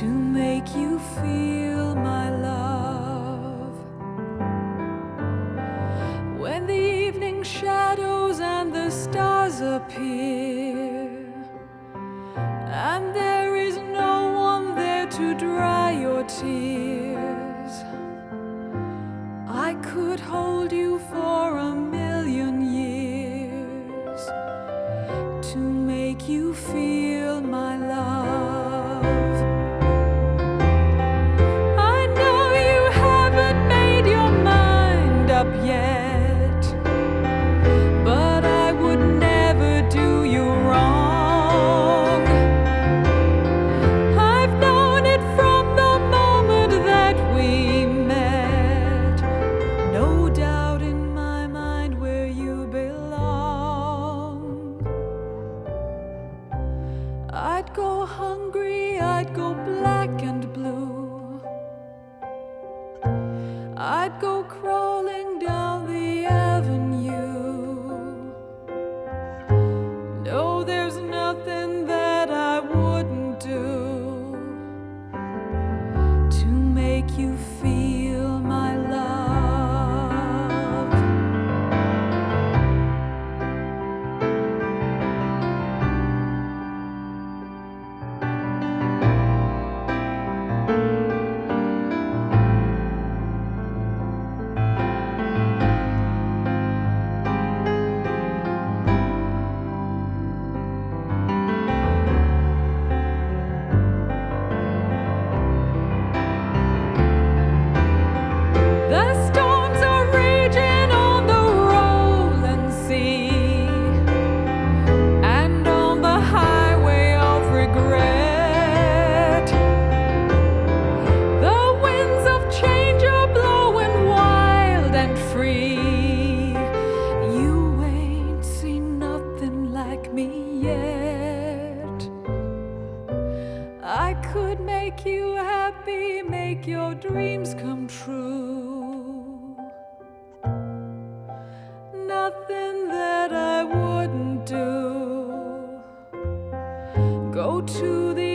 to make you feel my love. When the evening shadows and the stars appear, and there is no one there to dry your tears, I could hold you for 1,000,000 years to make you feel my love. I know you haven't made your mind up yet, but I would never do you wrong. I've known it from the moment that we met. No doubt in my mind where you belong. I'd go hungry, I'd go black and blue, I'd go crawling down the avenue. No, there's nothing that I wouldn't do to make you feel my love. The storms are raging on the rolling sea, and on the highway of regret. The winds of change are blowing wild and free. You ain't seen nothing like me yet. I could make you happy, make your dreams come true. Nothing that I wouldn't do. Go to the